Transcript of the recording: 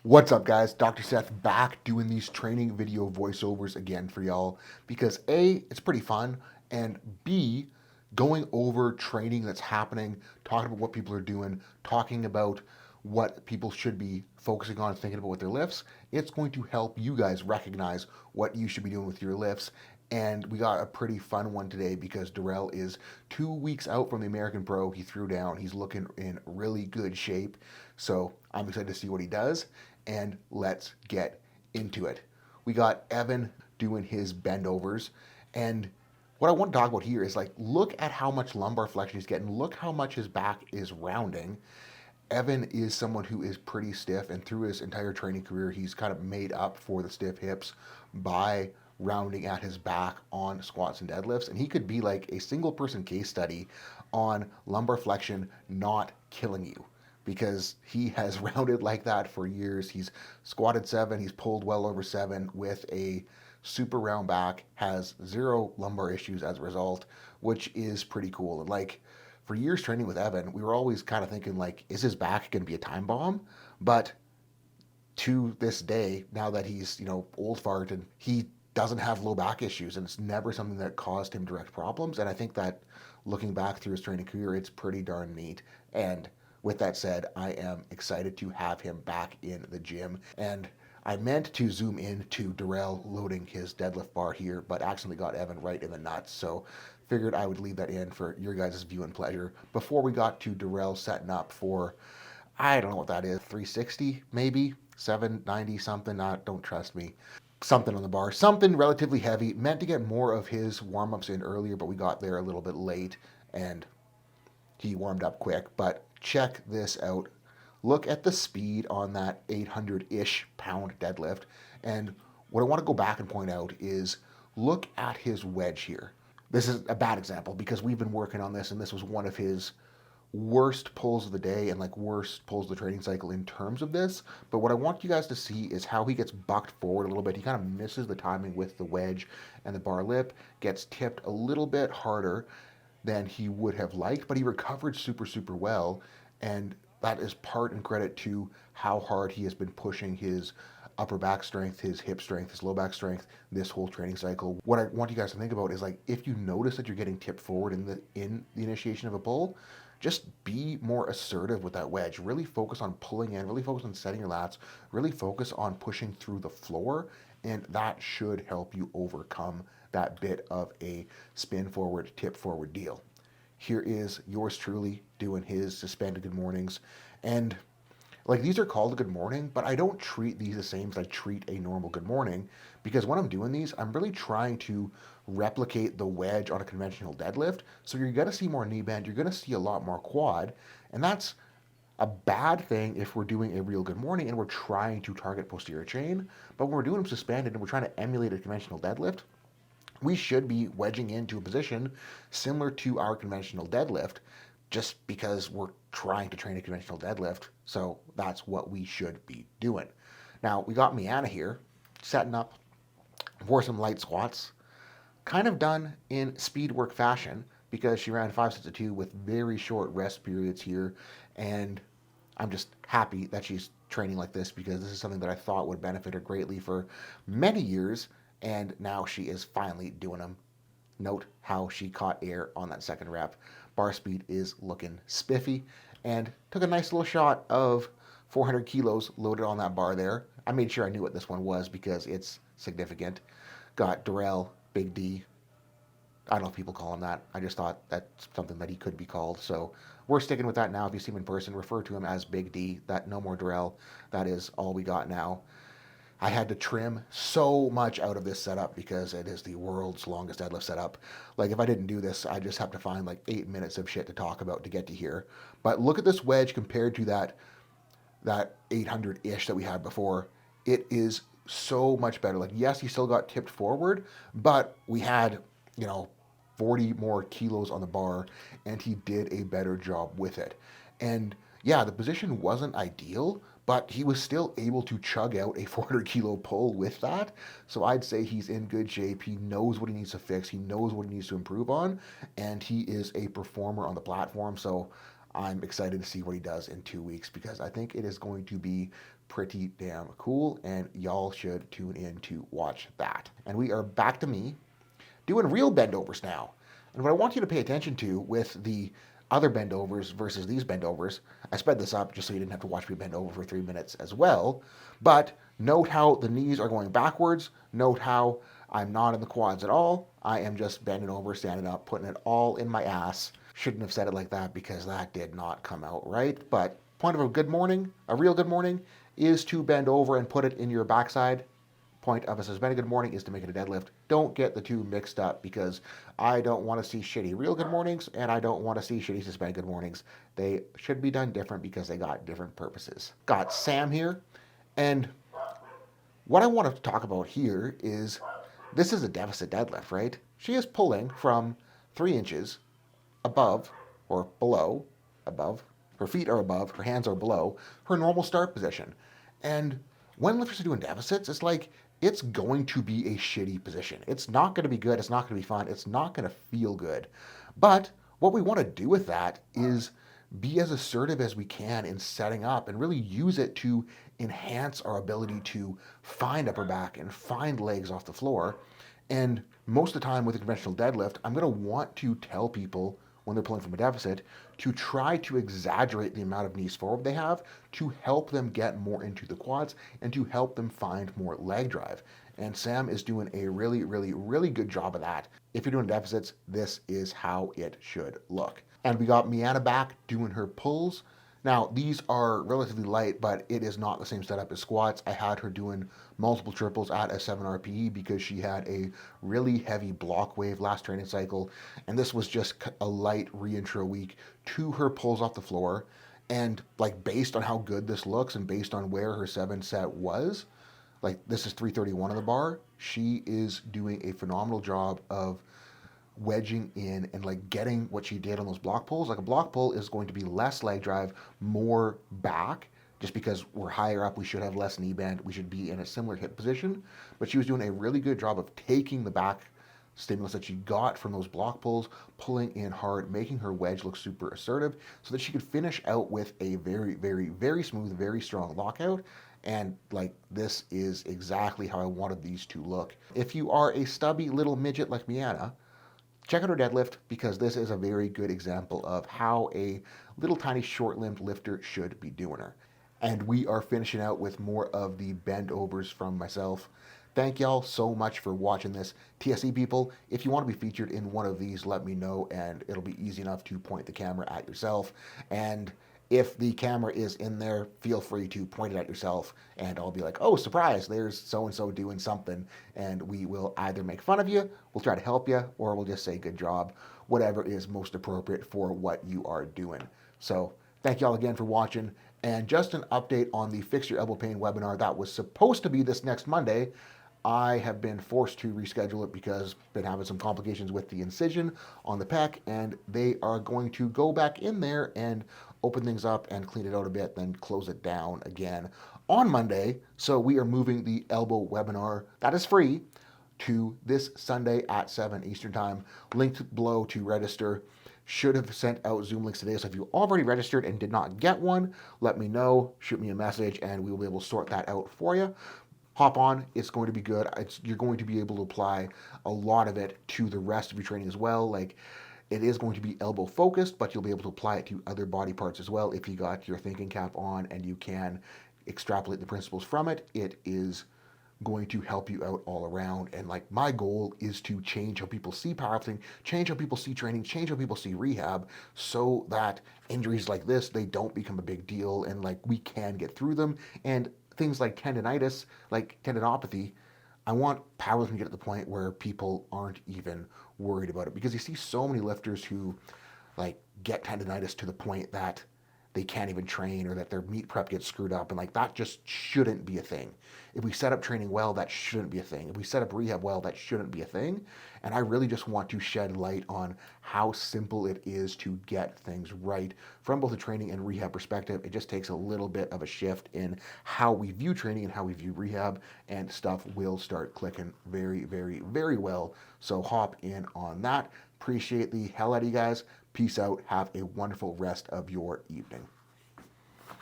What's up, guys? Dr. Seth back doing these training video voiceovers again for y'all because A, it's pretty fun, and B, going over training that's happening, talking about what people are doing, talking about what people should be focusing on, thinking about with their lifts. It's going to help you guys recognize what you should be doing with your lifts. And we got a pretty fun one today because Darrell is 2 weeks out from the American Pro. He threw down. He's looking in really good shape. So I'm excited to see what he does. And let's get into it. We got Evan doing his bendovers. And what I want to talk about here is like, look at how much lumbar flexion he's getting. Look how much his back is rounding. Evan is someone who is pretty stiff, and through his entire training career, he's kind of made up for the stiff hips by rounding at his back on squats and deadlifts. And he could be like a single person case study on lumbar flexion not killing you because he has rounded like that for years. He's squatted 7, he's pulled well over 7 with a super round back, has zero lumbar issues as a result, which is pretty cool. And like, for years training with Evan, we were always kind of thinking like, is his back going to be a time bomb? But to this day, now that he's old fart and he doesn't have low back issues, and it's never something that caused him direct problems. And I think that looking back through his training career, it's pretty darn neat. And with that said, I am excited to have him back in the gym. And I meant to zoom in to Darrell loading his deadlift bar here, but accidentally got Evan right in the nuts. So figured I would leave that in for your guys' viewing pleasure. Before we got to Darrell setting up for, I don't know what that is, 360 maybe, 790 something. Don't trust me. Something on the bar, something relatively heavy. Meant to get more of his warm ups in earlier, but we got there a little bit late, and he warmed up quick. But check this out. Look at the speed on that 800-ish pound deadlift. And what I want to go back and point out is look at his wedge here. This is a bad example because we've been working on this, and this was one of his worst pulls of the day and like worst pulls of the training cycle in terms of this. But what I want you guys to see is how he gets bucked forward a little bit. He kind of misses the timing with the wedge and the bar lip, gets tipped a little bit harder than he would have liked, but he recovered super, super well. And that is part and credit to how hard he has been pushing his upper back strength, his hip strength, his low back strength this whole training cycle. What I want you guys to think about is like, if you notice that you're getting tipped forward in the initiation of a pull, just be more assertive with that wedge. Really focus on pulling in, really focus on setting your lats, really focus on pushing through the floor, and that should help you overcome that bit of a spin forward, tip forward deal. Here is yours truly doing his suspended good mornings. And like, these are called a good morning, but I don't treat these the same as I treat a normal good morning, because when I'm doing these, I'm really trying to replicate the wedge on a conventional deadlift. So you're going to see more knee bend, you're going to see a lot more quad, and that's a bad thing if we're doing a real good morning and we're trying to target posterior chain. But when we're doing them suspended and we're trying to emulate a conventional deadlift, we should be wedging into a position similar to our conventional deadlift just because we're trying to train a conventional deadlift. So that's what we should be doing. Now, we got Miana here setting up for some light squats, kind of done in speed work fashion because she ran 5 sets of 2 with very short rest periods here. And I'm just happy that she's training like this because this is something that I thought would benefit her greatly for many years, and now she is finally doing them. Note how she caught air on that second rep. Bar speed is looking spiffy, and took a nice little shot of 400 kilos loaded on that bar there. I made sure I knew what this one was because it's significant. Got Darrell, Big D. I don't know if people call him that. I just thought that's something that he could be called. So we're sticking with that now. If you see him in person, refer to him as Big D. That no more Darrell. That is all we got now. I had to trim so much out of this setup because it is the world's longest deadlift setup. Like, if I didn't do this, I just have to find like 8 minutes of shit to talk about to get to here. But look at this wedge compared to that 800-ish that we had before. It is so much better. Like, yes, he still got tipped forward, but we had, 40 more kilos on the bar, and he did a better job with it. And yeah, the position wasn't ideal, but he was still able to chug out a 400 kilo pull with that. So I'd say he's in good shape. He knows what he needs to fix, he knows what he needs to improve on, and he is a performer on the platform. So I'm excited to see what he does in 2 weeks because I think it is going to be pretty damn cool, and y'all should tune in to watch that. And we are back to me doing real bendovers now. And what I want you to pay attention to with the other bendovers versus these bendovers, I sped this up just so you didn't have to watch me bend over for 3 minutes as well, but note how the knees are going backwards. Note how I'm not in the quads at all. I am just bending over, standing up, putting it all in my ass. Shouldn't have said it like that because that did not come out right. But point of a good morning, a real good morning, is to bend over and put it in your backside. Point of a suspended good morning is to make it a deadlift. Don't get the two mixed up because I don't want to see shitty real good mornings and I don't want to see shitty suspended good mornings. They should be done different because they got different purposes. Got Sam here, and what I want to talk about here is this is a deficit deadlift, right? She is pulling from 3 inches above or below, above, her feet are above, her hands are below her normal start position. And when lifters are doing deficits, it's like it's going to be a shitty position. It's not going to be good. It's not going to be fun. It's not going to feel good. But what we want to do with that is be as assertive as we can in setting up and really use it to enhance our ability to find upper back and find legs off the floor. And most of the time with a conventional deadlift, I'm going to want to tell people when they're pulling from a deficit to try to exaggerate the amount of knees forward they have to help them get more into the quads and to help them find more leg drive. And Sam is doing a really, really, really good job of that. If you're doing deficits, this is how it should look. And we got Mianna back doing her pulls. Now, these are relatively light, but it is not the same setup as squats. I had her doing multiple triples at a 7 RPE because she had a really heavy block wave last training cycle, and this was just a light reintro week to her pulls off the floor. And like based on how good this looks and based on where her 7 set was, like this is 331 on the bar, she is doing a phenomenal job of wedging in and like getting what she did on those block pulls. Like a block pull is going to be less leg drive, more back, just because we're higher up, we should have less knee bend, we should be in a similar hip position. But she was doing a really good job of taking the back stimulus that she got from those block pulls, pulling in hard, making her wedge look super assertive so that she could finish out with a very, very, very smooth, very strong lockout. And like this is exactly how I wanted these to look. If you are a stubby little midget like Mianna, check out her deadlift because this is a very good example of how a little tiny short-limbed lifter should be doing her. And we are finishing out with more of the bend overs from myself. Thank y'all so much for watching this. TSE people, if you want to be featured in one of these, let me know and it'll be easy enough to point the camera at yourself. And if the camera is in there, feel free to point it at yourself and I'll be like, oh, surprise, there's so-and-so doing something. And we will either make fun of you, we'll try to help you, or we'll just say good job, whatever is most appropriate for what you are doing. So thank y'all again for watching. And just an update on the Fix Your Elbow Pain webinar that was supposed to be this next Monday. I have been forced to reschedule it because I've been having some complications with the incision on the pec, and they are going to go back in there and open things up and clean it out a bit, then close it down again on Monday. So we are moving the elbow webinar that is free to this Sunday at 7 Eastern Time. Linked below to register. Should have sent out Zoom links today. So if you already registered and did not get one, let me know, shoot me a message, and we will be able to sort that out for you. Hop on, it's going to be good. You're going to be able to apply a lot of it to the rest of your training as well. Like it is going to be elbow focused, but you'll be able to apply it to other body parts as well. If you got your thinking cap on and you can extrapolate the principles from it, it is going to help you out all around. And like my goal is to change how people see powerlifting, change how people see training, change how people see rehab, so that injuries like this, they don't become a big deal and like we can get through them. And things like tendonitis, like tendinopathy, I want powerlifting to get to the point where people aren't even worried about it, because you see so many lifters who like get tendonitis to the point that they can't even train, or that their meet prep gets screwed up, and like that just shouldn't be a thing. If we set up training well, that shouldn't be a thing. If we set up rehab well, that shouldn't be a thing. And I really just want to shed light on how simple it is to get things right from both a training and rehab perspective. It just takes a little bit of a shift in how we view training and how we view rehab, and stuff will start clicking very, very, very well. So hop in on that. Appreciate the hell out of you guys. Peace out. Have a wonderful rest of your evening.